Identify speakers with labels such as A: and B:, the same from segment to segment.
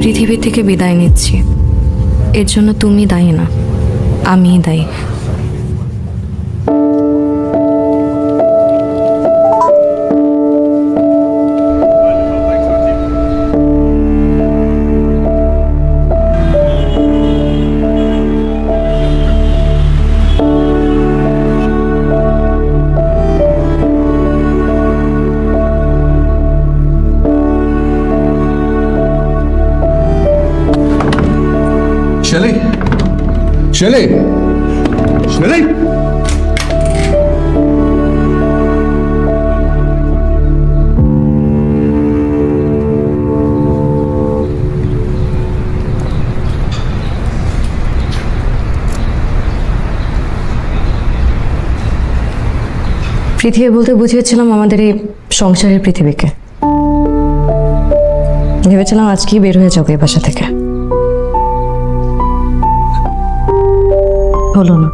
A: পৃথিবী থেকে বিদায় নিচ্ছি। এর জন্য তুমি দায়ী না, আমিই দায়ী।
B: Shelly? Shelly? Shelly?
A: পৃথিবী বলতে বুঝিয়েছিলাম আমাদের এই সংসারের পৃথিবীকে। ভেবেছিলাম আজকেই বের হয়ে যাবো এই বাসা থেকে, হলো না।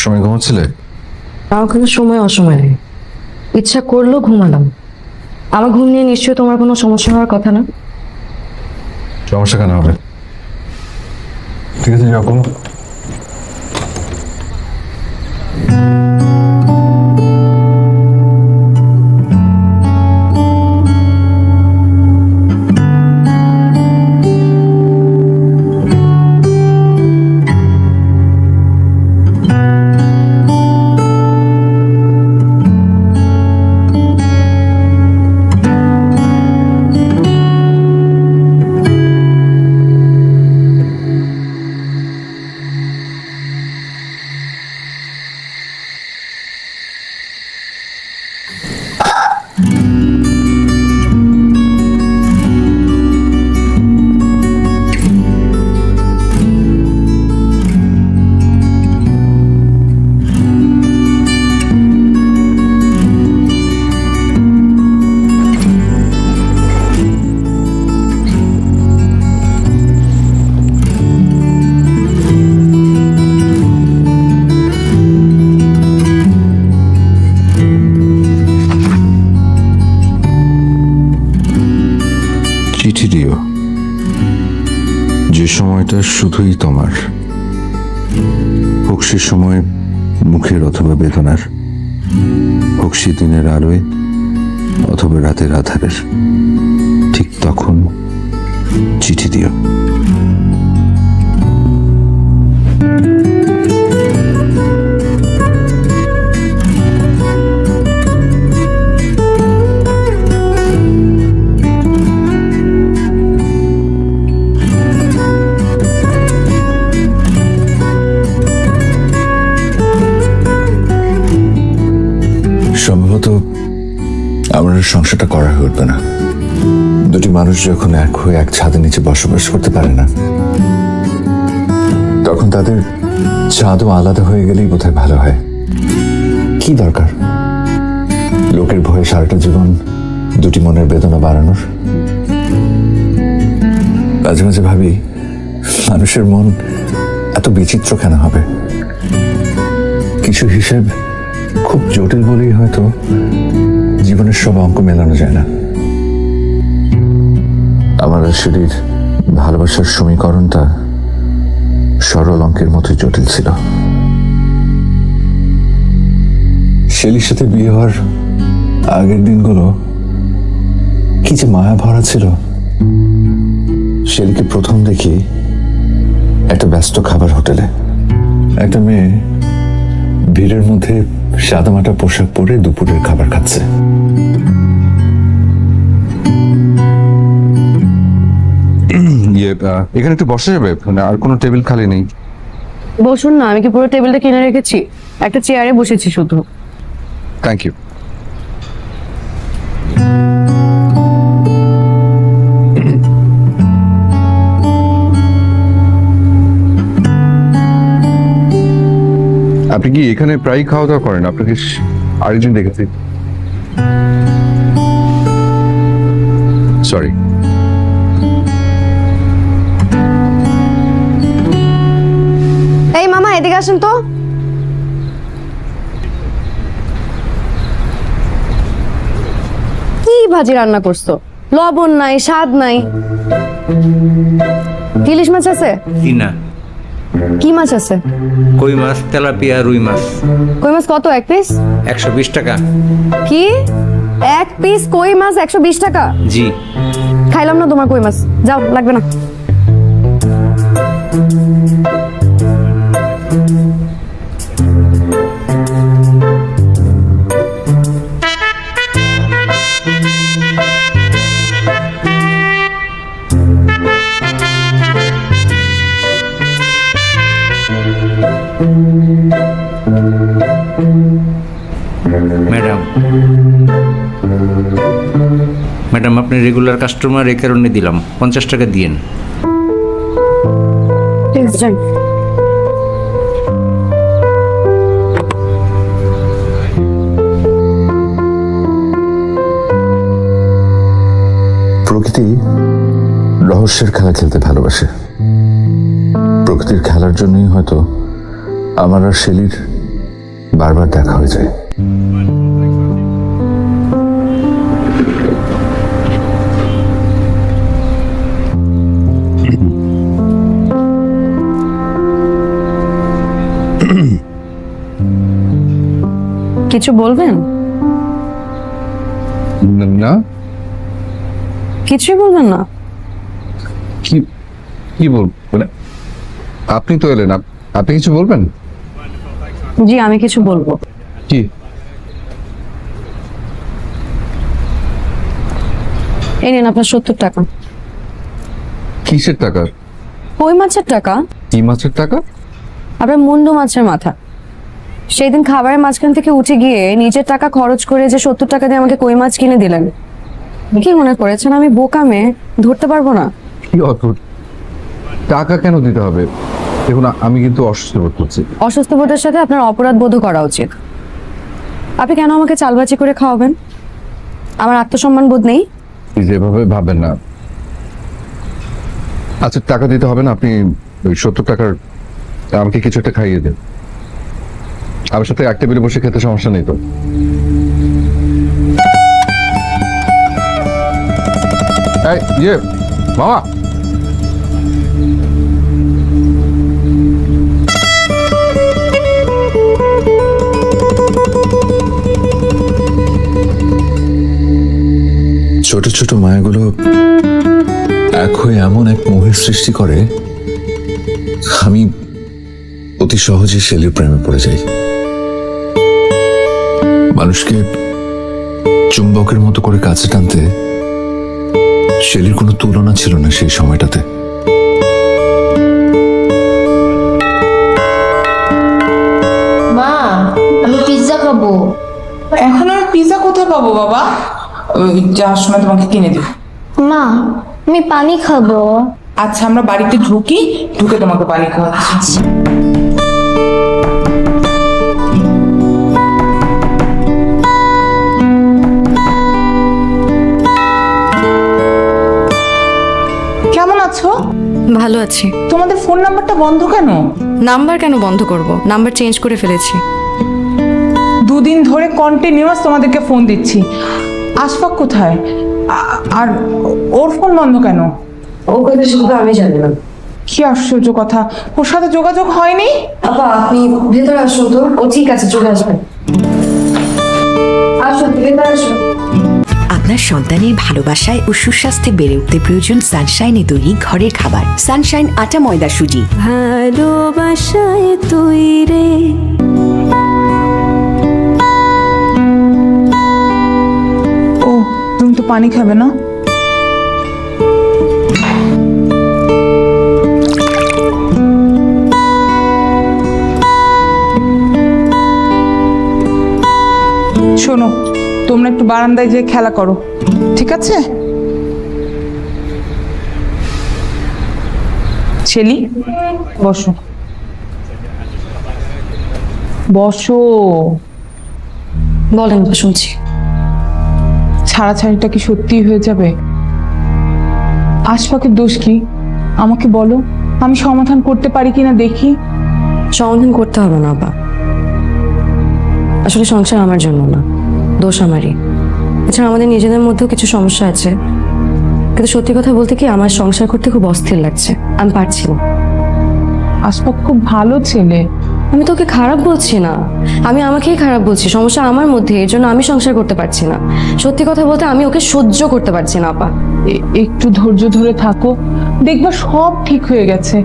B: সময় ঘুমাচ্ছিলে?
A: তাও কিন্তু সময় অসময় নেই, ইচ্ছা করলো ঘুমালাম। আমার ঘুম নিয়ে নিশ্চয়ই তোমার কোনো সমস্যা হওয়ার কথা না।
B: সমস্যা কেন হবে? ঠিক আছে, যাও ঘুমো। চিঠি দিও, যে সময়টা শুধুই তোমার, হোক সে সময় মুখের অথবা বেদনার, হোক সে দিনের আলোয় অথবা রাতের আধারের, ঠিক তখন চিঠি দিও। সম্ভবত আমার সংসারটা করা হয়ে উঠবে না। দুটি মানুষ যখন এক হয়ে এক ছাদের নিচে বসবাস করতে পারে না, তখন তাদের চাঁদও আলাদা হয়ে গেলেই বোধহয় ভালো হয়। কি দরকার লোকের ভয়ে সারাটা জীবন দুটি মনের বেদনা বাড়ানোর? মাঝে মাঝে ভাবি, মানুষের মন এত বিচিত্র কেন হবে? কিছু হিসেব খুব জটিল বলেই হয়তো জীবনের সব অঙ্ক মেলানো যায় না। আমার আসলের ভালোবাসার সমীকরণটা সরল অঙ্কের মতোই জটিল ছিল। শেলির সাথে বিয়ে হওয়ার আগের দিনগুলো কি যে মায়া ভরা ছিল। শেলিকে প্রথম দেখি একটা ব্যস্ত খাবার হোটেলে। একটা মেয়ে ভিড়ের মধ্যে সাদামাটা পোশাক পরে দুপুরের খাবার খাচ্ছে। এখানে একটু বসা যাবে? আর কোনো টেবিল খালি নেই।
A: বসুন না, আমি কি পুরো টেবিলটা কিনে রেখেছি? একটা চেয়ারে বসেছি শুধু।
B: Thank you.
C: আপনি কি এখানে প্রায় খাওয়া দাওয়া করেন? আপনাকে আরেকজন দেখেছি। সরি।
A: এই মামা এদিকে আসেন তো। কি ভাজি রান্না করছো? লবণ নাই, স্বাদ নাই। ইলিশ মাছ আছে?
D: না,
A: কি মাছ আছে?
D: কই মাছ, তেলাপিয়া, রুই মাছ।
A: কই মাছ কত এক পিস?
D: 120 টাকা।
A: কি এক পিস কই মাছ 120 টাকা?
D: জি।
A: খাইলাম না তোমার কই মাছ, যাও, লাগবে না।
D: ম্যাডাম, ম্যাডাম আপনি রেগুলার কাস্টমার, এই কারণে দিলাম। 50 টাকা দিয়েন।
A: ঠিক আছে, যাই।
B: প্রকৃতি রহস্যের খেলা খেলতে ভালোবাসে। প্রকৃতির খেলার জন্যই হয়তো আমার আর শেলির বারবার দেখা হয়ে যায়।
A: কিছু বলবেন?
C: না,
A: কিছুই বলবেন না?
C: কি কি বল মানে আপনি তো এলেন, আপনি কিছু বলবেন?
A: জি, আমি কিছু বলবো।
C: কি?
A: এই নিন আপনার 70 টাকা।
C: কিসের টাকা?
A: কই মাছের টাকা।
C: কি মাছের টাকা?
A: আপনার মুন্ডু মাছের মাথা। সেই দিন খাবারের মাঝখান থেকে উঠে গিয়ে নিজের টাকা খরচ করে যে 70 টাকা দিয়ে আমাকে কই মাছ কিনে দিলেন, কি মনে করেছেন আমি বোকা মেয়ে, ধরতে পারবো না?
C: কি অদ্ভুত, টাকা কেন দিতে হবে? দেখুন, আমি কিন্তু অসুস্থ বোধ করছি।
A: অসুস্থ বোধের সাথে আপনার অপরাধ বোধ করা উচিত। আপনি কেন আমাকে চালবাজি করে খাওয়াবেন? আমার আত্মসম্মান বোধ নেই?
C: যেভাবে ভাবেন না। আচ্ছা, টাকা দিতে হবে না, আপনি ওই 70 টাকার আমাকে কিছু একটা খাইয়ে দেন। আমার সাথে এক টেবিলে বসে খেতে সমস্যা নেই তো? এই ইয়ে মামা,
B: ছোট ছোট মায়াগুলো এক হয়ে এমন এক মোহের সৃষ্টি করে, আমি অতি সহজে শেলির প্রেমে পড়ে যাই। মানুষকে চুম্বকের মতো করে কাছে টানতে শেলির কোনো তুলনা ছিল না সেই সময়টাতে।
E: মা, আমি পিৎজা খাবো।
F: এখন আর পিৎজা কোথায় পাবো বাবা? ওই যাওয়ার সময় তোমাকে কিনে দিব।
E: মা, আমি পানি খাবো।
F: আচ্ছা, আমরা বাড়িতে ঢুকে তোমাকে পানি খাওয়াচ্ছি। কেমন আছো?
A: ভালো আছি।
F: তোমাদের ফোন নাম্বারটা বন্ধ কেন?
A: নাম্বার কেন বন্ধ করব? নাম্বার চেঞ্জ করে ফেলেছি।
F: 2 দিন ধরে কন্টিনিউয়াস তোমাদেরকে ফোন দিচ্ছি। আশফাক কোথায়? আর ওর ফোন বন্ধ কেন?
A: ও কথা শুধু আমি জানি না।
F: কি আশ্চর্য কথা, ওর সাথে যোগাযোগ হয়নি?
A: আপা, আপনি ভেতরে আসুন তো। ও ঠিক আছে, চলে আসবেন। আসুন, ভেতরে আসুন।
G: আপনার সন্তানের ভালোবাসায় ও সুস্বাস্থ্যে বেড়ে উঠতে প্রয়োজন সানশাইনে তৈরি ঘরের খাবার। সানশাইন আটা ময়দা সুজি।
A: ভালোবাসায় তৈরি।
F: ও, তুমি তো পানি খাবে না? শোনো, তোমরা একটু বারান্দায় যেয়ে খেলা করো, ঠিক আছে? শেলি, বসো। বসো।
A: বলেন, শুনছি।
F: ছাড়াছাড়িটা কি সত্যিই হয়ে যাবে? আশফাকের দোষ কি আমাকে বলো, আমি সমাধান করতে পারি কিনা দেখি।
A: সমাধান করতে হবে না আপা, আসলে সংসার আমার জন্য না, দোষ আমারই। এছাড়া আমাদের নিজেদের মধ্যেও কিছু সমস্যা আছে, কিন্তু সত্যি কথা বলতে কি আমার সংসার করতে খুব অস্থির লাগছে, আমি পারছি না।
F: আশফাক খুব ভালো ছেলে।
A: আমি তোকে খারাপ বলছি না, আমি আমাকেই খারাপ বলছি, সমস্যা আমার মধ্যে, এর জন্য আমি সংসার করতে পারছি না। সত্যি কথা বলতে আমি ওকে সহ্য করতে পারছি না আপা।
F: একটু ধৈর্য ধরে থাকো, দেখবা সব ঠিক হয়ে গেছে।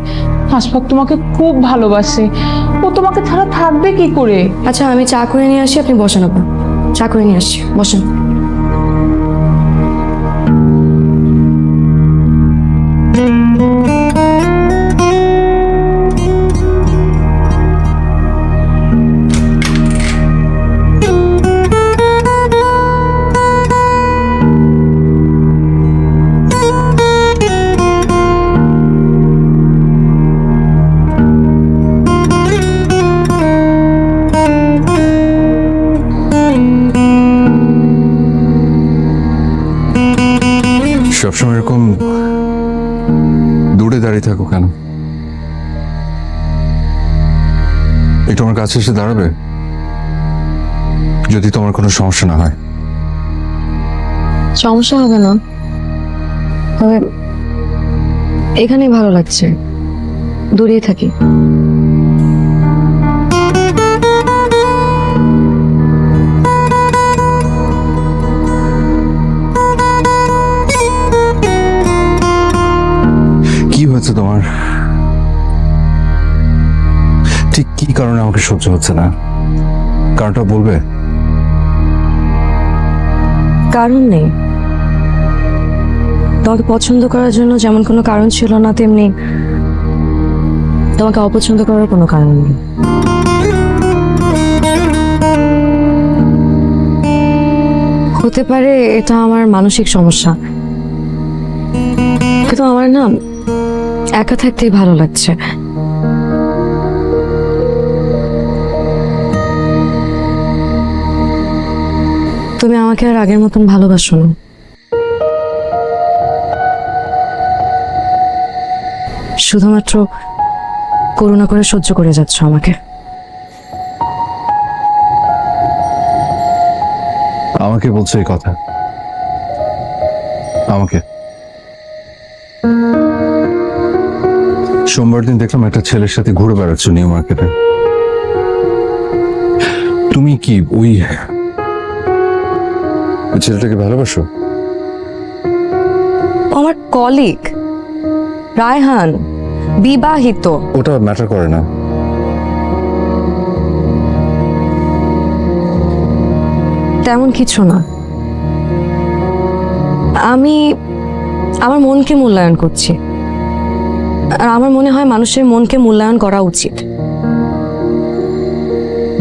F: আশফাক তোমাকে খুব ভালোবাসে, ও তোমাকে ছাড়া থাকবে কি করে?
A: আচ্ছা, আমি চা করে নিয়ে আসি, আপনি বসেন আপা। চা করে নিয়ে আসছি, বসেন।
C: সবসময় এরকম দূরে দাঁড়িয়ে থাকো কেন? একটু আমার কাছে এসে দাঁড়াবে, যদি তোমার কোনো সমস্যা না হয়।
A: সমস্যা হবে না, তবে এখানেই ভালো লাগছে, দূরেই থাকি।
C: কি হয়েছে তোমার? ঠিক কি কারণে আমাকে সহ্য হচ্ছে না, কারণটা বলবে?
A: কারণ নেই, তোমাকে পছন্দ করার জন্য যেমন কোনো কারণ ছিল না, তেমনি তোমাকে অপছন্দ করার কোনো কারণ নেই। হতে পারে এটা আমার মানসিক সমস্যা, কিন্তু আমার না একা থাকতেই ভালো লাগছে। তুমি আমাকে আর আগের মতন ভালোবাসো না, শুধুমাত্র করুণা করে সহ্য করে যাচ্ছ আমাকে।
C: আমাকে বলছো এই কথা? আমাকে? সোমবার দিন দেখলাম একটা ছেলের সাথে ঘুরে বেড়াচ্ছ নিউ মার্কেটে। তুমি কি ওই ছেলেটাকে ভালোবাসো?
A: আমার কলিগ রায়হান বিবাহিত।
C: ওটা ম্যাটার করে না।
A: তেমন কিছু না, আমি আমার মনকে মূল্যায়ন করছি, আর আমার মনে হয় মানুষের মনকে মূল্যায়ন করা উচিত।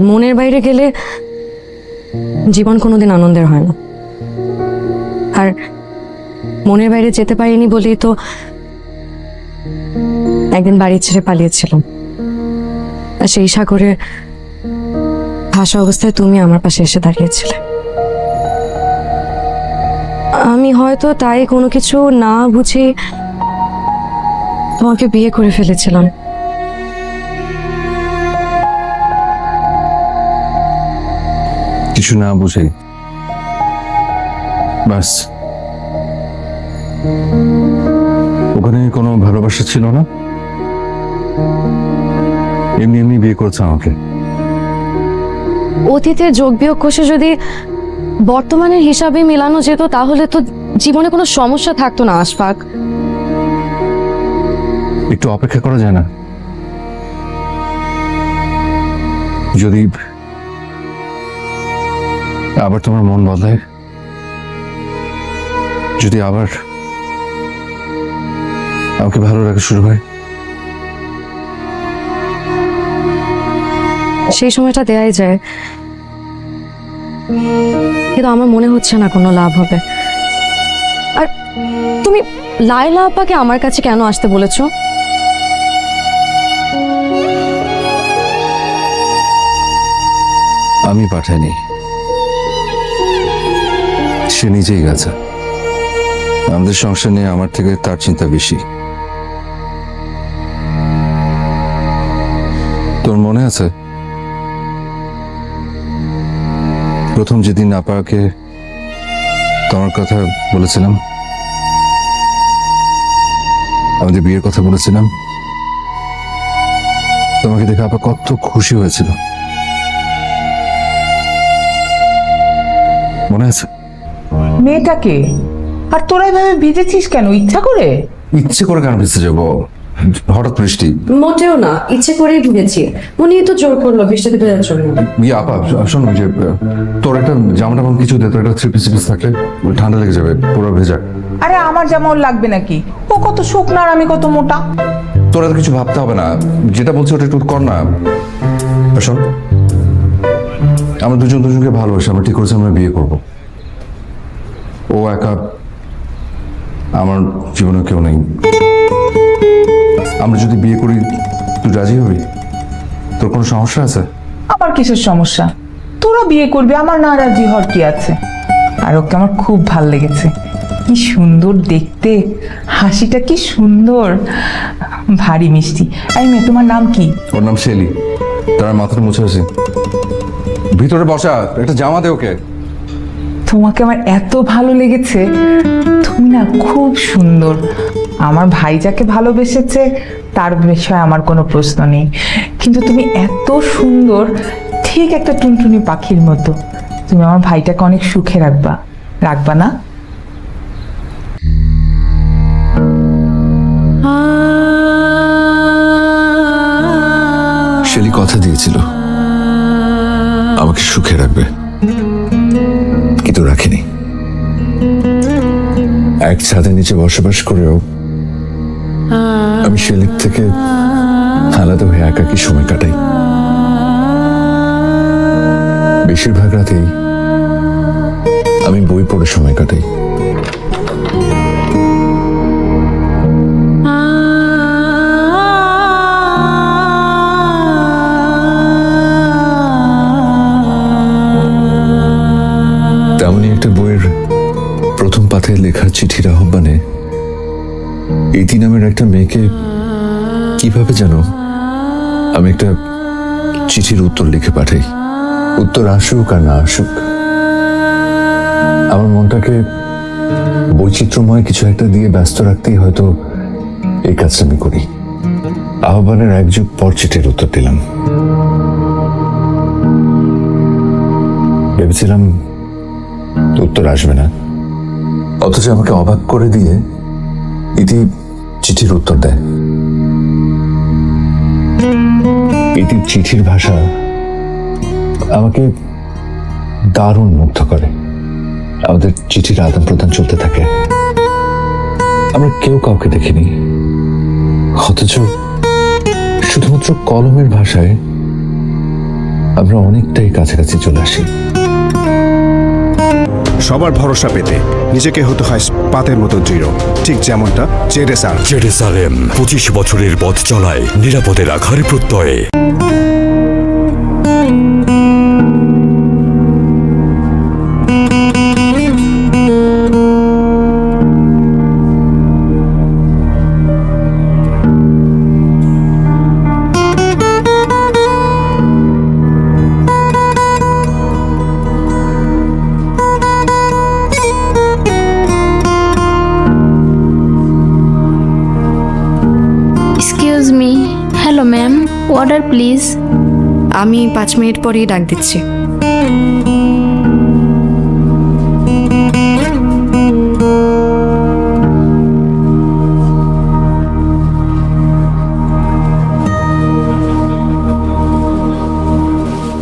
A: মনের বাইরে গেলে জীবন কোনোদিন আনন্দের হয় না, আর মনের বাইরে যেতে পারিনি বলেই তো একদিন বাড়ি ছেড়ে পালিয়েছিলাম। আর সেই সাগরে ভাসা অবস্থায় তুমি আমার পাশে এসে দাঁড়িয়েছিলে। আমি হয়তো তাই কোনো কিছু না বুঝে তোমাকে বিয়ে করে ফেলেছিলাম।
C: কিছু না বুঝে বাস? ওখানে কোনো ভালোবাসা ছিল না, এমনি এমনি বিয়ে করেছে আমাকে।
A: অতীতের যোগ বিয়োগ কষে যদি বর্তমানের হিসাবে মেলানো যেত তাহলে তো জীবনে কোনো সমস্যা থাকতো না আশফাক।
C: একটু অপেক্ষা করা যায় না? যদি আবার তোমার মন বদলায়, যদি আবার আমাকে ভালো লাগা শুরু হয়,
A: সেই সময়টা দেয়াই যায়, কিন্তু আমার মনে হচ্ছে না কোনো লাভ হবে। আর তুমি লায়লা আপাকে আমার কাছে কেন আসতে বলেছো?
C: আমি পাঠাইনি, সে নিজেই গেছে। আমাদের সংসার নিয়ে আমার থেকে তার চিন্তা বেশি। তোর মনে আছে প্রথম যেদিন আপাকে তোমার কথা বলেছিলাম, আমাদের বিয়ের কথা বলেছিলাম, তোমাকে দেখে আপা কত খুশি হয়েছিল, মনে আছে?
F: মেয়েটাকে আর তোরা এভাবে ভিজেছিস কেন, ইচ্ছা করে?
C: ইচ্ছে করে কেন ভিজতে যাবো, হঠাৎ বৃষ্টি।
A: মোটেও না, ইচ্ছে করেই ভিজেছি। উনি তো জোর করলো বৃষ্টিতে ভেজার জন্য।
C: ইয়ে আপা শোন, যে তোর একটা জামা টামা কিছু দে, তোর একটা থ্রি পিস থাকলে ঠান্ডা লেগে যাবে, পুরো ভেজা।
F: আরে আমার জামা ওর লাগবে নাকি? ও কত শুকনো আর আমি কত মোটা।
C: তোর এত কিছু ভাবতে হবে না, যেটা বলছি ওটা একটু কর না। শোন, আমরা দুজন দুজনকে ভালোবাসি, আমরা ঠিক করেছি আমরা বিয়ে করব। ও একা, আমার জীবনে কেউ নেই। আমরা যদি বিয়ে করি তুই রাজি হবি? তোর কোনো সমস্যা আছে?
F: আমার কিসের সমস্যা? তোরা বিয়ে করবি, আমার না রাজি হওয়ার কি আছে? আর ওকে আমার খুব ভাল লেগেছে, কি সুন্দর দেখতে, হাসিটা কি সুন্দর, ভারী মিষ্টি। এই মেয়ে, তোমার নাম কি?
C: ওর নাম শেলি। তার মাথাটা মুছে আছে, ভিতরে বসা, একটা জামা দে ওকে।
F: তোমাকে আমার এত ভালো লেগেছে, তুমি না খুব সুন্দর। আমার ভাই যাকে ভালোবেসেছে তার বিষয়ে আমার কোনো প্রশ্ন নেই, কিন্তু তুমি এত সুন্দর, ঠিক একটা টুনটুনি পাখির মতো। তুমি আমার ভাইটাকে অনেক সুখে রাখবা, রাখবা না?
B: শেলি কথা দিয়েছিল আমাকে সুখে রাখবে, কিন্তু রাখেনি। এক ছাদের নিচে বসবাস করেও আমি শেলির থেকে আলাদা হয়ে একাকী সময় কাটাই। বেশিরভাগ রাতেই আমি বই পড়ে সময় কাটাই। তেমনই একটা বইয়ের প্রথম পাতায় লেখা চিঠির আহ্বানে ইতি নামের একটা মেয়েকে কিভাবে জানো আমি একটা চিঠির উত্তর লিখে পাঠাই। উত্তর আসুক আর না আসুক, আমার মনটাকে বৈচিত্র্যময় কিছু একটা দিয়ে ব্যস্ত রাখতেই হয়তো এই কাজটা আমি করি। আহ্বানের এক যুগ পর চিঠির উত্তর দিলাম। ভেবেছিলাম উত্তর আসবে না, অথচ আমাকে অবাক করে দিয়ে ইতি চিঠির উত্তর দেয়। ইতির চিঠির ভাষা আমাকে দারুণ মুগ্ধ করে। আমাদের চিঠির আদান প্রদান চলতে থাকে, আমরা কেউ কাউকে দেখিনি, অথচ শুধুমাত্র কলমের ভাষায় আমরা অনেকটাই কাছাকাছি চলে আসি।
H: সবার ভরসা পেতে নিজেকে হতে হয় পাতের মতো দৃঢ়, ঠিক যেমনটা জেডএসআর।
I: জেরুসালেম 25 বছরের পথ চলায় নিরাপদে রাখার প্রত্যয়ে।
E: Excuse me. Hello ma'am, order please.
G: আমি 5 মিনিট পরেই ডাক দিচ্ছি।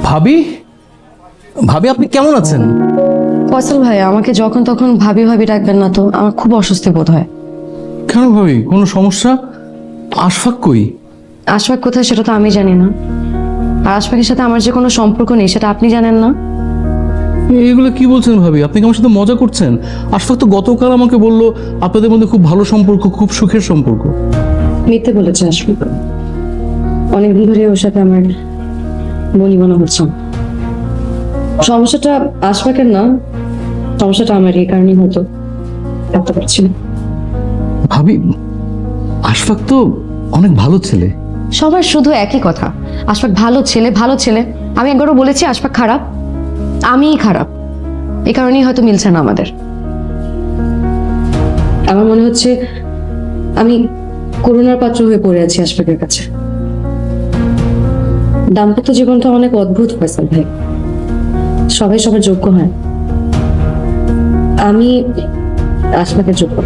J: ভাবি, ভাবি আপনি কেমন আছেন?
A: ফয়সাল ভাই, আমাকে যখন তখন ভাবি ভাবি ডাকবেন না তো, আমার খুব অস্বস্তি বোধ হয়।
J: কেন ভাবি, কোনো সমস্যা? আশফাক কই?
A: আশফাক কোথায় সেটা তো আমি জানি না, আর আশফাকের সাথে আমার যে কোনো সম্পর্ক নেই সেটা আপনি জানেন না।
J: এগুলো কি বলছেন ভাবি? আপনি কি আমার সাথে মজা করছেন? আশফাক তো গতকাল আমাকে বললো আপনাদের মধ্যে খুব ভালো সম্পর্ক, খুব সুখের সম্পর্ক।
A: মিথ্যে বলেছে আশফাক, অনেকদিন ধরে ওর সাথে আমার বনিবনা হচ্ছে। সমস্যাটা আশফাকের না, সমস্যাটা আমার, এই কারণেই হতো ভাবতে পারছি না।
J: ভাবি, আশফাক তো অনেক ভালো ছেলে।
A: সবার শুধু একই কথা, আশফাক ভালো ছেলে ভালো ছেলে। আমি একবারও বলেছি আশফাক খারাপ? আমিই খারাপ, এই কারণেই হয়তো মিলছে না আমাদের। আমার মনে হচ্ছে আমি করুণার পাত্র হয়ে পড়ে আছি আশফাকের কাছে। দাম্পত্য জীবনটা অনেক অদ্ভুত ফয়সাল ভাই, সবাই সবার যোগ্য হয়, আমি আশফাকের যোগ্য।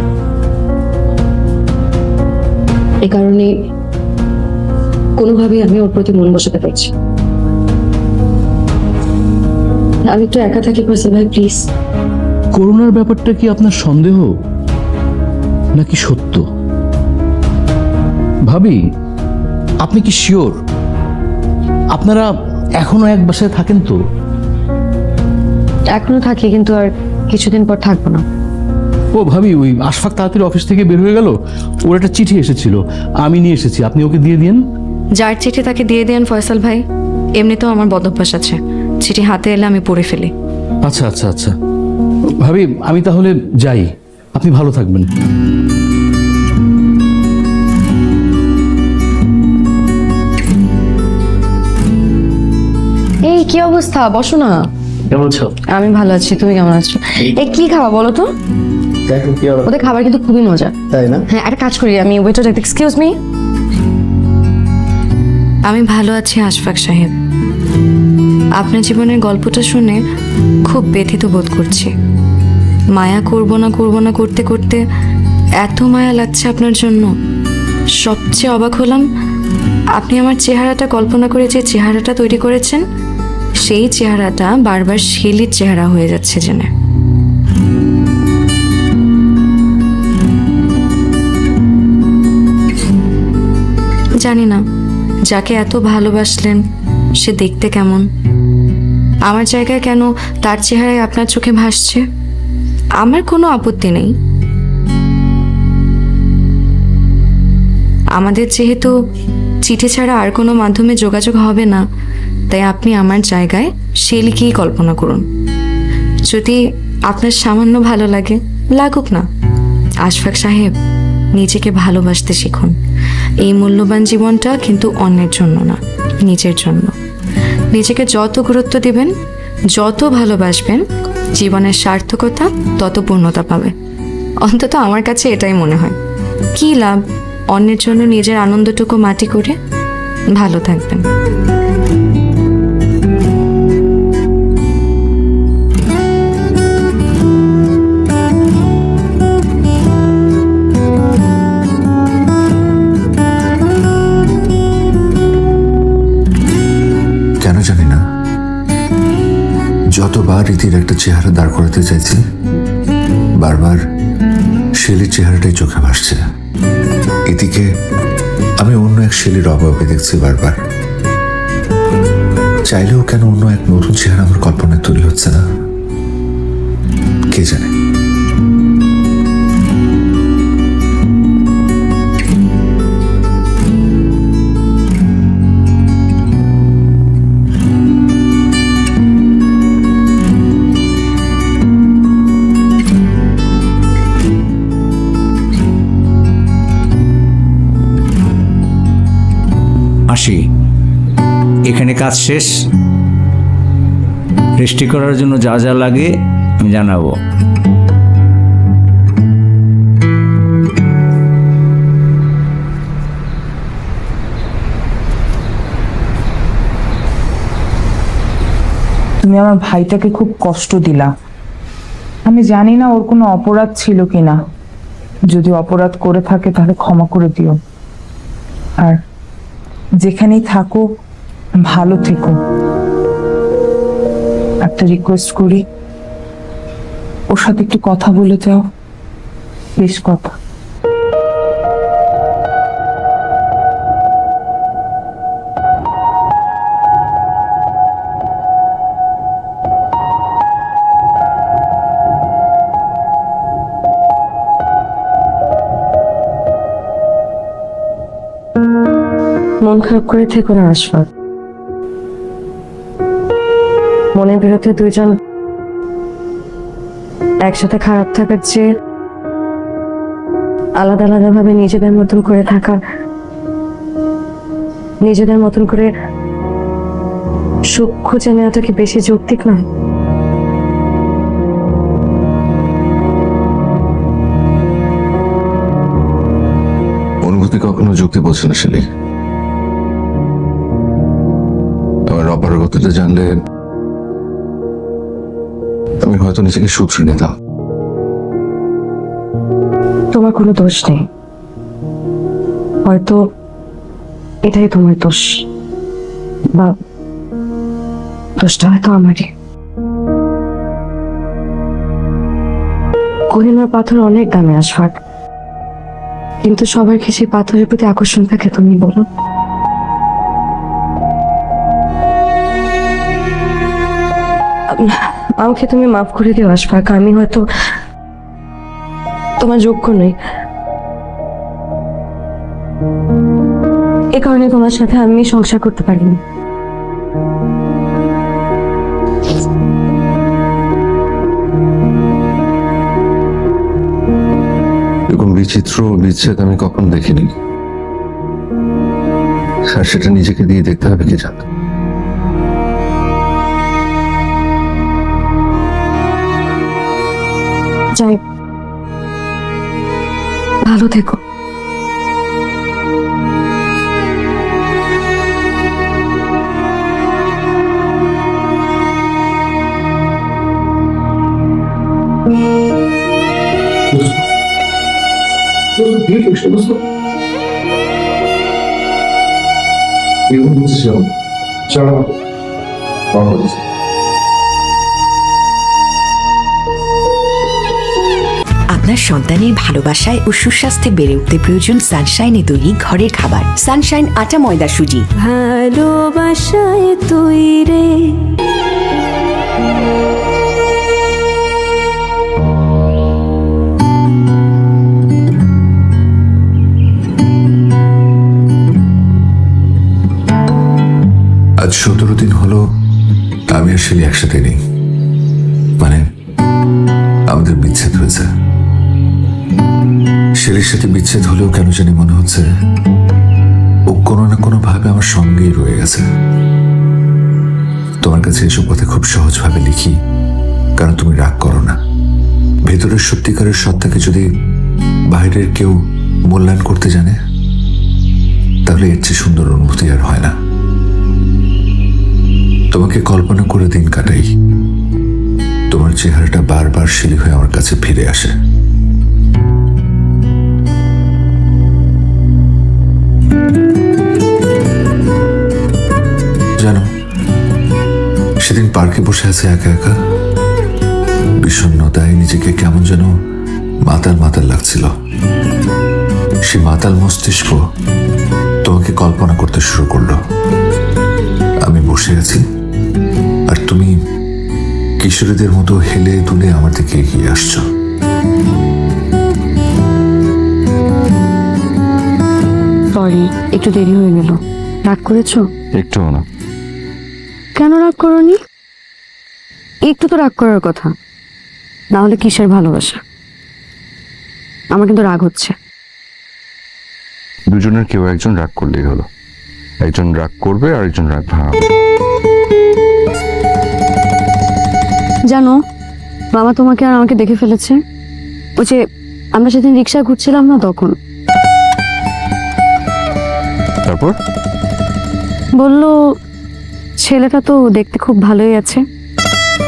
A: এই কারণে কোনোভাবেই আমি ওর প্রতি মন বসাতে পারছি। আমি একটু একা থাকি ফয়সাল ভাই, প্লিজ।
J: করোনার ব্যাপারটা কি আপনার সন্দেহ নাকি সত্য? ভাবি, আপনি কি শিওর আপনারা এখনো এক বাসায় থাকেন? তো
A: এখনো থাকি, কিন্তু আর কিছুদিন পর থাকবো না।
J: ও ভাবি, ওই আশফাক তাড়াতাড়ি অফিস থেকে বের হয়ে গেল, ওর একটা চিঠি এসেছিল, আমি নিয়ে এসেছি, আপনি ওকে দিয়ে দিন।
A: যার চিঠি তাকে দিয়ে দেন ফয়সাল ভাই, এমনিতেও আমার বদভ্যাস আছে, চিঠি হাতে এলে আমি পড়ে ফেলি।
J: আচ্ছা আচ্ছা আচ্ছা ভাবি, আমি তাহলে যাই, আপনি ভালো থাকবেন।
A: এই কি অবস্থা, বসো না।
J: কেমন আছো?
A: আমি ভালো আছি, তুমি কেমন আছো? এই কি খাওয়া বলো তো?
J: দেখো কি
A: ওদের খাবার কিন্তু খুবই মজা,
J: তাই না?
A: হ্যাঁ, একটা কাজ করি, আমি ওয়েটার, এক্সকিউজ মি। আমি ভালো আছি আশফাক সাহেব, আপনার জীবনের গল্পটা শুনে খুব ব্যথিত বোধ করছি। মায়া করব না করতে করতে এত মায়া লাগছে আপনার জন্য। সবচেয়ে অবাক হলাম, আপনি আমার চেহারাটা কল্পনা করে যে চেহারাটা তৈরি করেছেন, সেই চেহারাটা বারবার শেলির চেহারা হয়ে যাচ্ছে জেনে। জানি না যাকে এত ভালোবাসলেন সে দেখতে কেমন, আমার জায়গায় কেন তার চেহারায় আপনার চোখে ভাসছে। আমার কোনো আপত্তি নেই, আমাদের যেহেতু চিঠি ছাড়া আর কোনো মাধ্যমে যোগাযোগ হবে না, তাই আপনি আমার জায়গায় শেলিকেই কল্পনা করুন। যদি আপনার সামান্য ভালো লাগে, লাগুক না। আশফাক সাহেব, নিজেকে ভালোবাসতে শিখুন। এই মূল্যবান জীবনটা কিন্তু অন্যের জন্য না, নিজের জন্য। নিজেকে যত গুরুত্ব দিবেন, যত ভালোবাসবেন, জীবনের সার্থকতা তত পূর্ণতা পাবে। অন্তত আমার কাছে এটাই মনে হয়। কী লাভ অন্যের জন্য নিজের আনন্দটুকু মাটি করে? ভালো থাকবেন।
B: কেন জানি না, যতবার রীতির একটা চেহারা দাঁড় করাতে চাইছি, বারবার শেলির চেহারাটাই চোখে ভাসছে। এদিকে আমি অন্য এক শেলির অভাবে দেখছি বারবার। চাইলেও কেন অন্য এক নতুন চেহারা আমার কল্পনায় তৈরি হচ্ছে না, কে জানে।
D: আসি, এখানে কাজ শেষ। রেজিস্ট্রি করার জন্য যা যা লাগে আমি জানাবো।
F: তুমি আমার ভাইটাকে খুব কষ্ট দিলা। আমি জানি না ওর কোনো অপরাধ ছিল কিনা, যদি অপরাধ করে থাকে তাহলে ক্ষমা করে দিও। আর যেখানেই থাকো ভালো থেকো। একটা রিকোয়েস্ট করি, ওর সাথে একটু কথা বলে যাও, বেশ কথা।
A: মন খারাপ করে থেকো না আশফাক, মনের বিরুদ্ধে দুইজন একসাথে খারাপ থাকার চেয়ে আলাদা আলাদা ভাবে নিজেদের মতন করে থাকা, নিজেদের মতন করে সুখ খুঁজে নেওয়াটা কি বেশি যৌক্তিক না?
C: অনুভূতি কখনো যুক্তি বলছে না শিলি। আমার অপারগতাটা জানলে আমি হয়তো নিজেকে শুধরে নিতাম।
A: তোমার কোনো দোষ নেই, হয়তো এটাই তোমার দোষ, বা দোষটা হয়তো আমারই। কোহিনুর পাথর অনেক দামে আশফাক, কিন্তু সবার কি সেই পাথরের প্রতি আকর্ষণ থাকে তুমি বলো? আমাকে তুমি মাফ করে দিও আশফাক, আমি হয়তো তোমার যোগ্য নই, এ কারণে তোমার সাথে আমি সংসার করতে পারিনি।
C: এরকম বিচিত্র বিচ্ছেদ আমি কখনো দেখিনি, আর সেটা নিজেকে দিয়ে দেখতে হবে কি জানো।
A: যাই, ভালো থেকো।
G: আপনার সন্তানের ভালোবাসায় ও সুস্বাস্থ্যে বেড়ে উঠতে প্রয়োজন সানশাইনে তৈরি ঘরের খাবার। সানশাইন আটা ময়দা সুজি।
A: ভালোবাসায় তৈরি
B: আজ 17 দিন হলো আমি আর শিলি একসাথে নেই, মানে আমাদের বিচ্ছেদ হয়েছে। শিলির সাথে বিচ্ছেদ হলেও কেন জানি মনে হচ্ছে ও কোনো না কোনো ভাবে আমার সঙ্গেই রয়ে গেছে। তোমার কাছে এসব কথা খুব সহজভাবে লিখি কারণ তুমি রাগ করো না। ভেতরের সত্যিকারের সত্তাকে যদি বাইরের কেউ মূল্যায়ন করতে জানে তাহলে এর চেয়ে সুন্দর অনুভূতি আর হয় না। তোমাকে কল্পনা করে দিন কাটাই, তোমার চেহারাটা বারবার শিলি হয়ে আমার কাছে ফিরে আসে। জানো, সেদিন পার্কে বসে আছে একা একা, বিষণ্ণতায় নিজেকে কেমন যেন মাতাল মাতাল লাগছিল। সে মাতাল মস্তিষ্ক তোমাকে কল্পনা করতে শুরু করলো। আমি বসে আছি আর তুমি কিশোরীদের মতো হেলে দুলে আমার দিকে এগিয়ে আসছো।
A: সরি, একটু দেরি হয়ে গেল। রাগ করেছো?
C: একটু না।
A: কেন রাগ করোনি? একটু তো রাগ করার কথা, না হলে কিসের ভালোবাসা? আমার কিন্তু রাগ হচ্ছে।
C: দুজনের কেউ একজন রাগ করলেই হলো, একজন রাগ করবে আর একজন রাগ ভাঙাবে।
A: জানো, মামা তোমাকে আর আমাকে দেখে ফেলেছে। ওই যে আমরা সেদিন রিক্সায় ঘুরছিলাম না, তখন
C: তারপর
A: বললো ছেলেটা তো দেখতে খুব ভালোই আছে,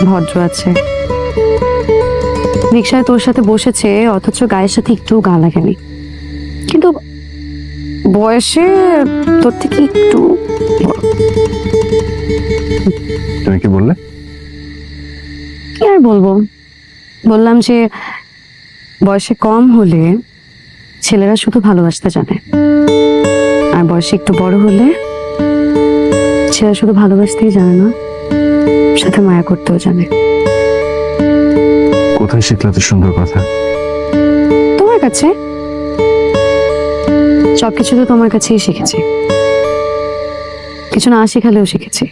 A: ভদ্র আছে, রিক্সায় তোর সাথে বসেছে অথচ গায়ের সাথে একটু গা লাগেনি, কিন্তু বয়সে তোর থেকে একটু বড়।
C: তুমি কি বললে?
A: কি আর বলবো, বললাম যে বয়সে কম হলে ছেলেরা শুধু ভালোবাসতে জানে, আর বয়সে একটু বড় হলে ছেলেরা শুধু ভালোবাসতেই জানে না, সাথে মায়া করতেও জানে।
C: কোথায় শিখলে তো সুন্দর কথা?
A: তোমার কাছে। সবকিছু তো তোমার কাছেই শিখেছি, কিছু না শেখালেও শিখেছি।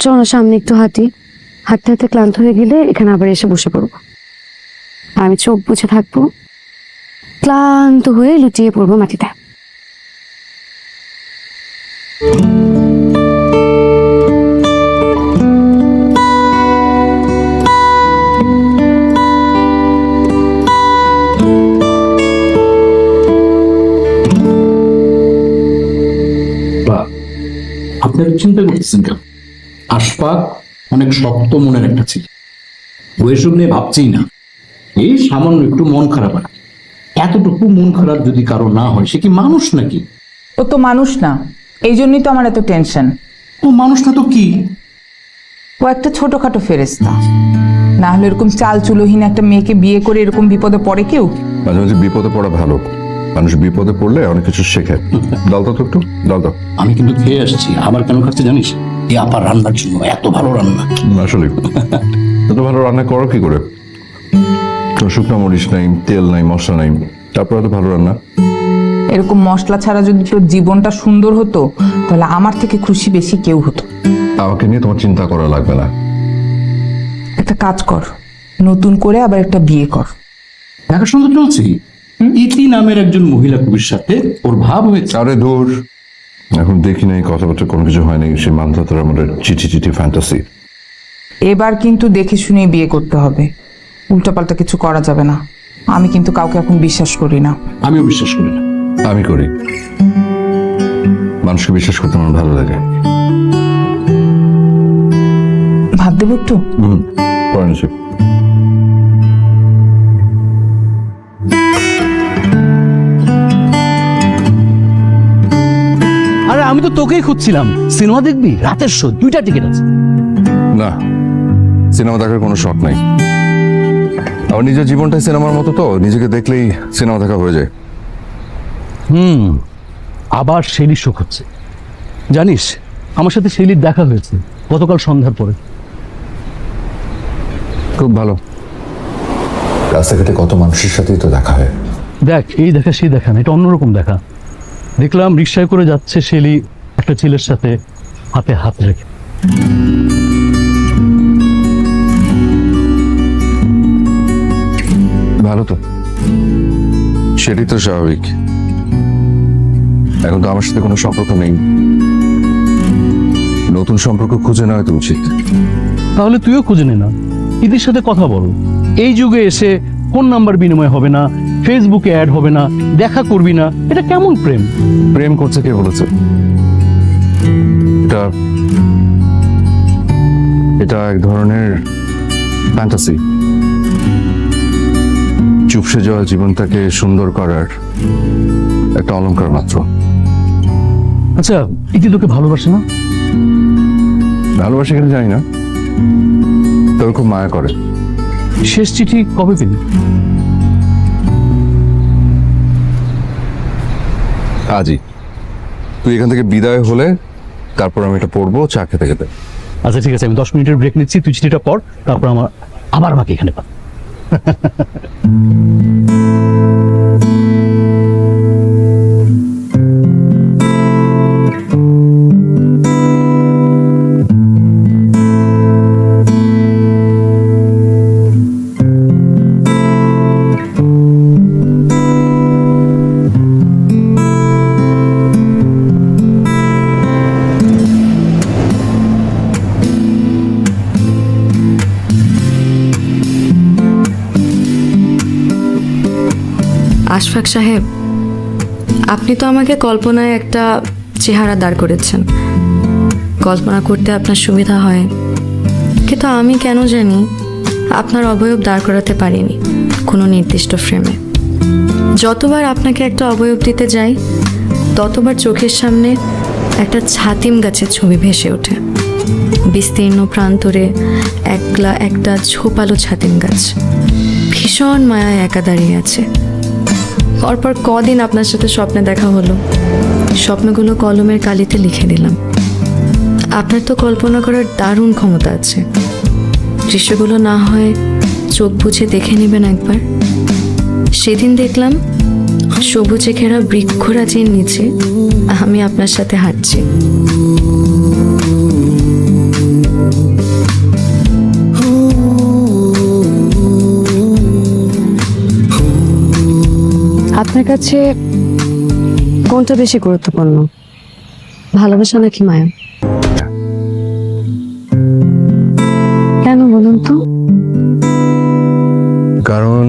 A: চলো না সামনে একটু হাঁটি, হাঁটতে হাঁটতে ক্লান্ত হয়ে গেলে এখানে আবার এসে বসে পড়বো। আমি চোখ বুঝে থাকবো, ক্লান্ত হয়ে লুটিয়ে পড়বো মাটিতে।
J: আপনি একটু চিন্তা করতেছেন কেন? আশফাক অনেক শক্ত মনের একটা ছিল, ও এসব নিয়ে ভাবছেই না। এই সামান্য একটু মন খারাপ হয়, এতটুকু মন খারাপ যদি কারো না হয়, সে কি মানুষ নাকি?
F: ও তো মানুষ না, এই জন্যই তো আমার এত টেনশন।
J: ও মানুষ না তো কি?
F: ও একটা ছোটখাটো ফেরেশতা, না হলে এরকম চাল চুলোহীন একটা মেয়েকে বিয়ে করে এরকম বিপদে পড়ে কেউ?
C: মাঝে মাঝে বিপদে পড়া ভালো, মানুষ বিপদে পড়লে অনেক কিছু শেখে। ডাল তো একটু ডাল দাও।
J: আমি কিন্তু খেয়ে আসছি, আবার কেন খাচ্ছে জানিস? এই আপার রান্নার জন্য, এত ভালো রান্না।
C: আসলে এত ভালো রান্না করো কি করে? কোনো শুকনো মরিচ নাই, তেল নাই, মশলা নাই, তারপর এত ভালো রান্না।
F: এরকম মশলা ছাড়া যদি তোর জীবনটা সুন্দর হতো, তাহলে আমার থেকে খুশি বেশি কেউ হতো।
C: আমাকে নিয়ে তোমার চিন্তা করা লাগবে না।
F: একটা কাজ কর, নতুন করে আবার একটা বিয়ে কর।
J: দেখাশোনা চলছে। ইতি নামের একজন মহিলা কবির সাথে ওর ভাব হয়েছে।
C: আরে দূর, এখন দেখি নাই, কথাবার্তা কোনো কিছু হয় নাই, সে মানতে তোর আমাদের চিঠি চিঠি ফ্যান্টাসি।
F: এবার কিন্তু দেখে শুনে বিয়ে করতে হবে, উল্টাপাল্টা কিছু করা যাবে না। আমি কিন্তু কাউকে এখন বিশ্বাস করি না।
J: আমিও বিশ্বাস করি না।
C: আমি করি, মানুষকে বিশ্বাস করতে আমার ভালো লাগে।
F: ভাত দেবো একটু?
C: পরে নিচ্ছি।
J: আরে আমি তো তোকেই খুঁজছিলাম। সিনেমা দেখবি? রাতের শো, 2টা টিকিট আছে।
C: না, সিনেমা দেখার কোনো শখ নাই। আমার নিজের জীবনটাই সিনেমার মতো, তো নিজেকে দেখলেই সিনেমা দেখা হয়ে যায়।
J: আবার শেলির শোক হচ্ছে। জানিস, আমার সাথে শেলির দেখা হয়েছে গতকাল সন্ধ্যার পরে।
C: খুব ভালো।
B: রাস্তাঘাটে কত মানুষের সাথেই তো দেখা হয়।
J: দেখ, এই দেখা সেই দেখা না, এটা অন্যরকম দেখা। দেখলাম রিক্সায় করে যাচ্ছে শেলি একটা ছেলের সাথে, হাতে হাত রেখে।
C: ভালো তো, সেটাই তো স্বাভাবিক। এখন তো আমার সাথে কোনো সম্পর্ক নেই, নতুন সম্পর্ক খুঁজে নেওয়া তো উচিত।
J: তাহলে তুইও খুঁজে নে না, ইতির সাথে কথা বল। এই যুগে এসে ফোন নাম্বার বিনিময় হবে না, ফেসবুকে অ্যাড হবে না, দেখা করবি না, এটা কেমন প্রেম?
C: প্রেম করছে কে বলেছে? এটা এটা এক ধরনের ফ্যান্টাসি, চুপসে যাওয়া জীবনটাকে সুন্দর করার একটা অলংকার মাত্র।
J: আচ্ছা, ইতি তোকে ভালোবাসে না?
C: ভালোবাসে কিনা জানি না, তবে খুব মায়া করে।
J: শেষ চিঠি কবে পেলি?
C: আজই। তুই এখান থেকে বিদায় হলে তারপর আমি এটা পড়বো চা খেতে খেতে।
J: আচ্ছা ঠিক আছে, আমি 10 মিনিটের ব্রেক নিচ্ছি, তুই চিঠিটা পড়, তারপর আবার আমাকে এখানে পা।
A: আশফাক সাহেব, আপনি তো আমাকে কল্পনায় একটা চেহারা দাঁড় করেছেন। কল্পনা করতে আপনার সুবিধা হয়, কিন্তু আমি কেন জানি আপনার অবয়ব দাঁড় করাতে পারিনি কোনো নির্দিষ্ট ফ্রেমে। যতবার আপনাকে একটা অবয়ব দিতে যাই, ততবার চোখের সামনে একটা ছাতিম গাছের ছবি ভেসে ওঠে। বিস্তীর্ণ প্রান্তরে একলা একটা ঝোপালো ছাতিম গাছ ভীষণ মায়ায় একা দাঁড়িয়ে আছে। পরপর কদিন আপনার সাথে স্বপ্নে দেখা হলো, স্বপ্নগুলো কলমের কালিতে লিখে দিলাম। আপনার তো কল্পনা করার দারুণ ক্ষমতা আছে। দৃশ্যগুলো না হয় চোখ বুজে দেখে নেবেন একবার। সেদিন দেখলাম সবুজে ঘেরা বৃক্ষরাজির নিচে আমি আপনার সাথে হাঁটছি। আপনার কাছে কোনটা বেশি গুরুত্বপূর্ণ, ভালোবাসা নাকি মায়া? কেন বলুন তো?
C: কারণ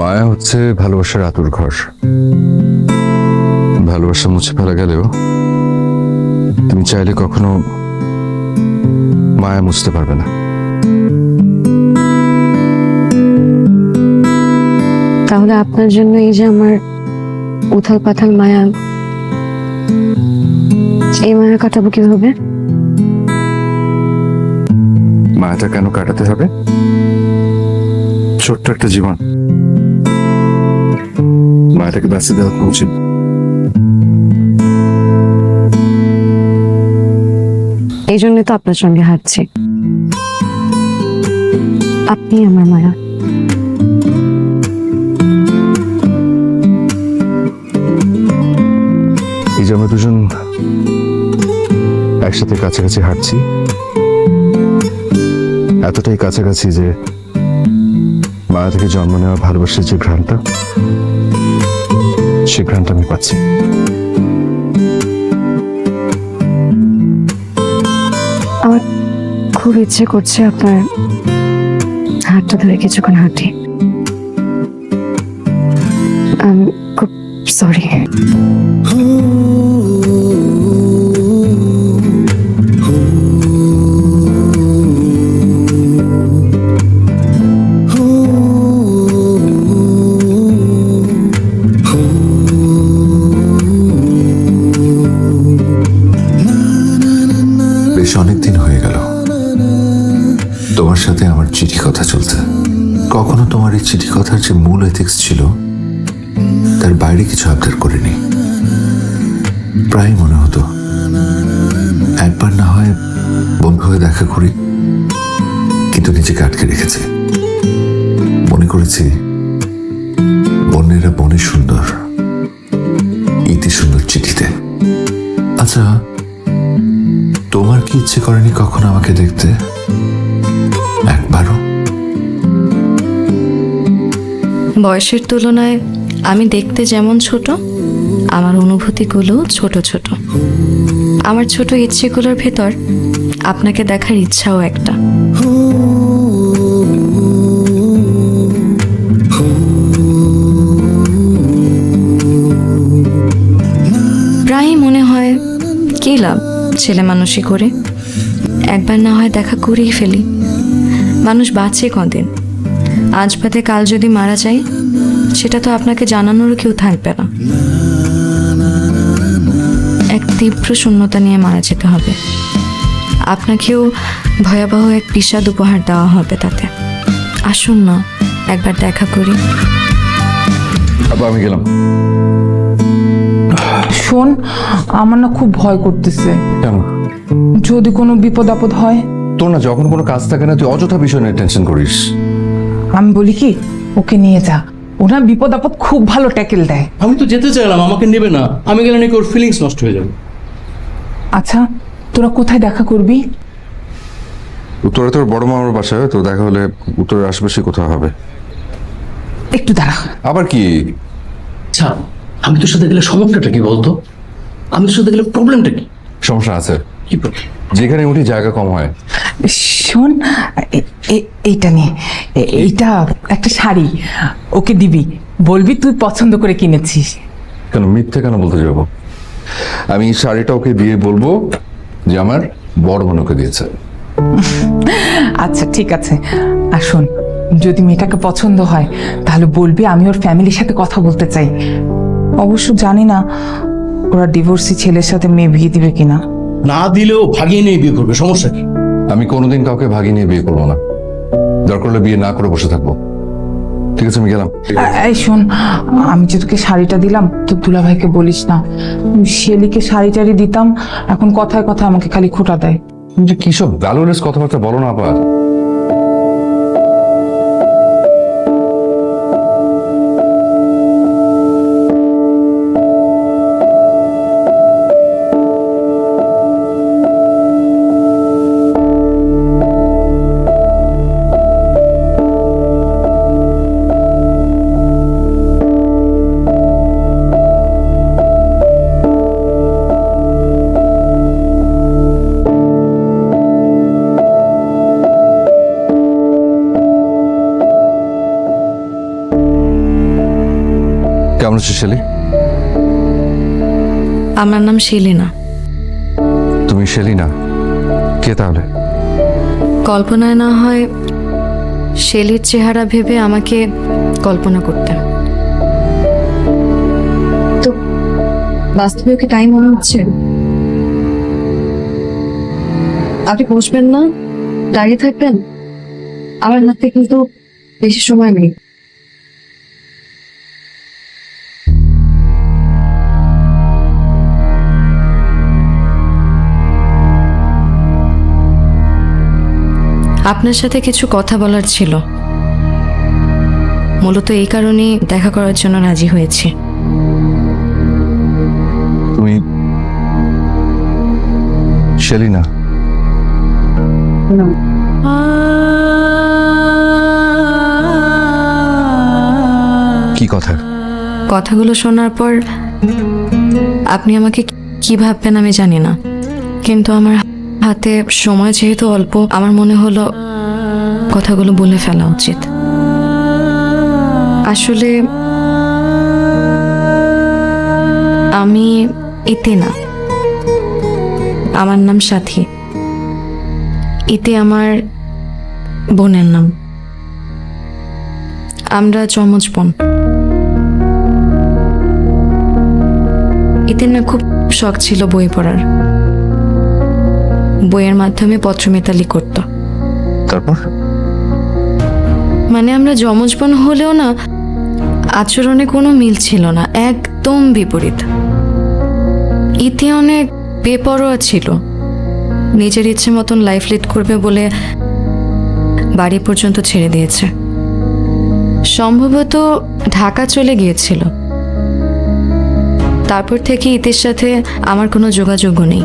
C: মায়া হচ্ছে ভালোবাসার আতুর ঘর। ভালোবাসা মুছে ফেলা গেলেও তুমি চাইলে কখনো মায়া মুছতে পারবে না।
A: তাহলে আপনার জন্য এই যে আমার উথাল পাথাল মায়া, এই মায়া কাটাবো কিভাবে?
C: মায়াটা কেন কাটাতে হবে? ছোট্ট একটা জীবন, মায়াটাকে বাঁচিয়ে দেওয়া উচিত।
A: এই জন্য তো আপনার সঙ্গে হাঁটছি। আপনি আমার মায়া।
C: এই যে আমরা দুজন একসাথে কাছাকাছি হাঁটছি, এতটাই কাছাকাছি যে মায়া থেকে জন্ম নেওয়া ভালোবাসার যে ঘ্রাণটা, সে ঘ্রাণটা আমি পাচ্ছি।
A: আমার খুব ইচ্ছে করছে আপনার হাতটা ধরে কিছুক্ষণ হাঁটি। আমি খুব সরি।
B: বেশ অনেকদিন হয়ে গেল তোমার সাথে আমার চিঠি কথা চলতে। কখনো তোমার এই চিঠি কথার যে মূল এথিক্স ছিল তার বাইরে কিছু আবদার করিনি। প্রায় মনে হতো একবার না হয় বন্ধু হয়ে দেখা করি, কিন্তু নিজেকে আটকে রেখেছি। মনে করেছি বন্যেরা বনে সুন্দর, ইতি সুন্দর চিঠিতে। আচ্ছা, তোমার কি ইচ্ছে করেনি কখনো আমাকে দেখতে একবারও?
K: বয়সের তুলনায় আমি দেখতে যেমন ছোট, আমার অনুভূতিগুলো ছোট ছোট। আমার ছোট ইচ্ছেগুলোর ভেতর আপনাকে দেখার ইচ্ছাও একটা। প্রায়ই মনে হয় কি লাভ ছেলে মানুষই করে, একবার না হয় দেখা করেই ফেলি। মানুষ বাঁচে কদিন, আজ বাদে কাল যদি মারা যায় সেটা তো আপনাকে জানানোরও কেউ থাকবে না। এক তীব্র শূন্যতা নিয়ে মারা যেতে হবে, আপনাকেও ভয়াবহ এক বিষাদ উপহার দেওয়া হবে তাতে। আসুন না একবার দেখা করি।
C: আবার আমি গেলাম।
F: শোন, আমার না খুব ভয় করতেছে।
C: কেন?
F: যদি কোনো বিপদ আপদ হয়।
C: তোর না যখন কোনো কাজ থাকে না তুই অযথা বিষয় নিয়ে টেনশন করিস।
F: আমি বলি কি, ওকে নিয়ে যা, ওরা বিপদ আপদ খুব ভালো ট্যাকেল দেয়।
J: আমি তো যেতে চাইলাম, আমাকে নেবে না। আমি গেলে নাকি ওর ফিলিংস নষ্ট হয়ে যাবে।
F: আচ্ছা, তোরা কোথায় দেখা করবি?
C: উত্তরে তোর বড় মামার বাসায়, তো দেখা হলে উত্তরের আশেপাশে কোথাও হবে।
F: একটু দাঁড়া।
C: আবার কি?
J: আচ্ছা, আমি তোর সাথে গেলে সমস্যাটা কি বলতো? আমি তোর সাথে গেলে প্রবলেমটা কি?
C: সমস্যা আছে।
J: কি প্রবলেম?
C: যেখানে উঠি জায়গা কম হয়।
F: শোন, এইটা নিয়ে, এইটা একটা শাড়ি ওকে দিবি, বলবি তুই পছন্দ করে কিনেছিস।
C: কেন মিথ্যে কেন বলতে যাব? আমি এই শাড়িটা ওকে দিয়ে বলবো যে আমার বড় বোন ওকে দিয়েছে।
F: আচ্ছা ঠিক আছে। আর শোন, যদি মেয়েটাকে পছন্দ হয় তাহলে বলবি আমি ওর ফ্যামিলির সাথে কথা বলতে চাই। অবশ্য জানি না ওরা ডিভোর্সি ছেলের সাথে মেয়ে বিয়ে দিবে কিনা।
J: না দিলেও ভাগিয়ে নিয়ে বিয়ে করবে, সমস্যা কি?
C: আমি কোনোদিন কাউকে ভাগিয়ে নিয়ে বিয়ে করবো না, দরকার হলে বিয়ে না করে বসে থাকবো। ঠিক আছে, আমি গেলাম।
F: এই শোন, আমি যে তোকে শাড়িটা দিলাম তো দুলাভাইকে বলিস না। শেলিকে শাড়ি টাড়ি দিতাম, এখন কথায় কথায় আমাকে খালি খোঁটা দেয়।
C: তুমি যে কিসব ভ্যালুলেস কথাবার্তা বলো না আবার। কেমন আছো শেলি?
K: আমার নাম শিলিনা।
C: তুমি শেলি না, কে তাহলে?
K: কল্পনায় না হয় শেলির চেহারা ভেবে আমাকে কল্পনা করতেন।
A: তো বাস্তবে ওকে টাইম মনে হচ্ছে? আপনি বসবেন না, দাঁড়িয়ে থাকবেন? আমার হাতে কিন্তু বেশি সময় নেই।
K: আপনার সাথে কিছু কথা বলার ছিল, মূলত এই কারণেই দেখা করার জন্য রাজি হয়েছি।
C: তুমি শেলি না? কি কথা?
K: কথাগুলো শোনার পর আপনি আমাকে কি ভাববেন আমি জানি না, কিন্তু আমার হাতে সময় যেহেতু অল্প, আমার মনে হলো কথাগুলো বলে ফেলা উচিত। আসলে আমি ইতি না, আমার নাম সাথী। ইতি আমার বোনের নাম। আমরা যমজ বোন। ইতির না খুব শখ ছিল বই পড়ার, বইয়ের মাধ্যমে পত্রমেতালি করত।
C: তারপর?
K: মানে আমরা যমজ বোন হলেও না আচরণে কোনো মিল ছিল না, একদম বিপরীত। ইতি অনেক বেপরোয়া ছিল, নিজের ইচ্ছে মতন লাইফ লিড করবে বলে বাড়ি পর্যন্ত ছেড়ে দিয়েছে। সম্ভবত ঢাকা চলে গিয়েছিল। তারপর থেকে ইতির সাথে আমার কোনো যোগাযোগও নেই।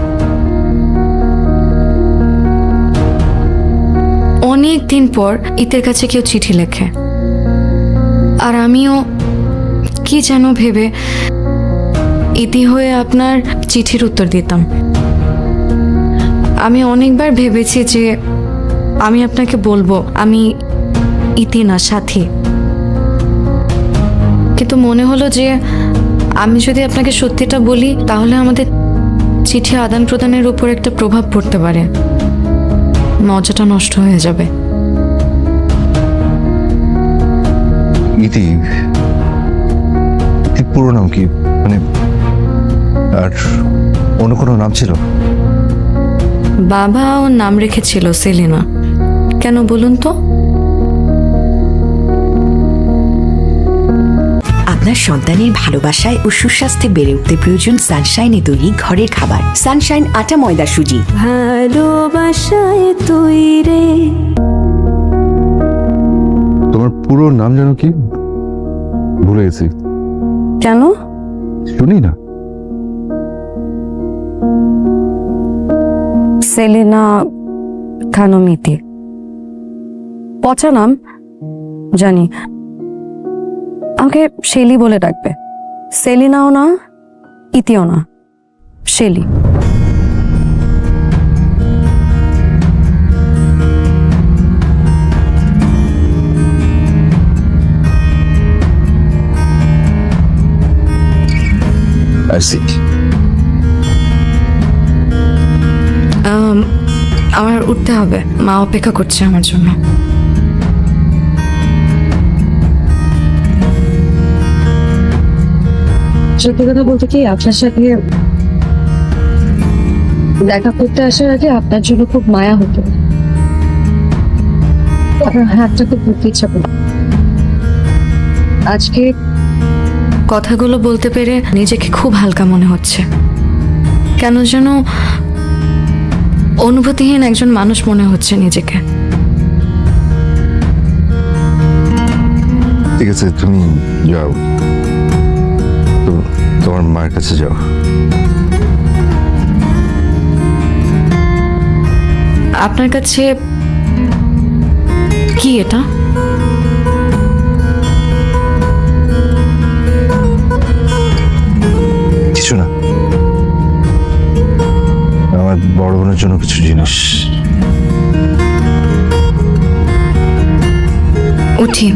K: অনেক দিন পর ইতের কাছে কেউ চিঠি লেখে, আর আমিও কি যেন ভেবে ইতি হয়ে আপনার চিঠির উত্তর দিতাম। আমি অনেকবার ভেবেছি যে আমি আপনাকে বলবো আমি ইতি না, সাথী, কিন্তু মনে হলো যে আমি যদি আপনাকে সত্যিটা বলি তাহলে আমাদের চিঠি আদান প্রদানের উপর একটা প্রভাব পড়তে পারে, মজাটা নষ্ট হয়ে যাবে।
C: ইতি পুরো নাম কি? মানে আর অন্য কোনো নাম ছিল?
K: বাবা ওর নাম রেখেছিল সেলিনা। কেন বলুন তো?
G: আপনার সন্তানের ভালোবাসায় ও সুস্বাস্থ্যে বেড়ে উঠতে প্রয়োজন সানশাইনে তৈরি ঘরের খাবার। সানশাইন আটা ময়দা সুজি।
K: ভালোবাসায় তৈরি।
C: তোমার পুরো নাম জানো কি? ভুলে গেছি।
A: কেন?
C: শুনি না।
A: সেলিনা খানম ইতি। পচা নাম জানি, আমাকে শেলি বলে ডাকবে। সেলিনাও না, ইতিও না, শেলি।
C: I see.
K: আমার উঠতে হবে, মা অপেক্ষা করছে আমার জন্য।
A: সত্যি কথা বলতে কি, আপনার সাথে দেখা করতে আসার আগে আপনার জন্য খুব মায়া হতো, আপনার হাতটা খুব ধরতে ইচ্ছা করত। আজকে
K: কথাগুলো বলতে পেরে নিজেকে খুব হালকা মনে হচ্ছে। কেন যেন অনুভূতিহীন একজন মানুষ মনে হচ্ছে নিজেকে।
C: ঠিক আছে, তুমি যাও, তোমার মায়ের কাছে যাও।
K: আপনার কাছে কি এটা?
C: কিছু না, আমার বড় বোনের জন্য কিছু জিনিস।
K: উঠি।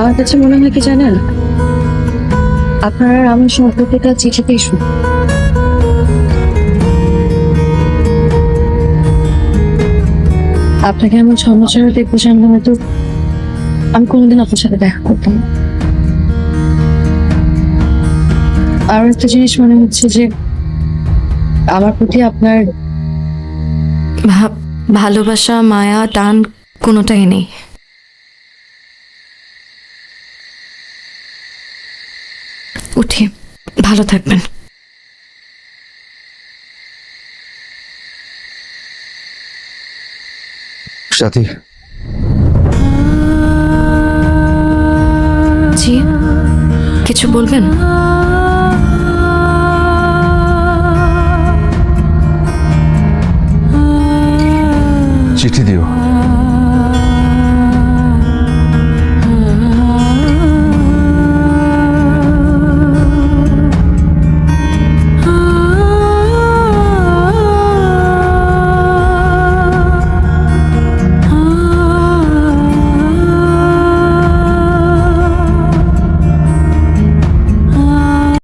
A: আমার কাছে মনে হয় কি জানেন, আপনার আর আমার সম্পর্কটা চিঠিতেই শুরু। আপনাকে এমন সমাচার দেখবো জানলে হয়তো আমি কোনোদিন আপনার সাথে দেখা করতাম না। আর একটা জিনিস মনে হচ্ছে যে আমার প্রতি আপনার
K: ভালোবাসা, মায়া, টান কোনোটাই নেই। উঠি, ভালো থাকবেন।
C: সাথী,
K: জি, কিছু বলবেন?
C: চিঠি দিও।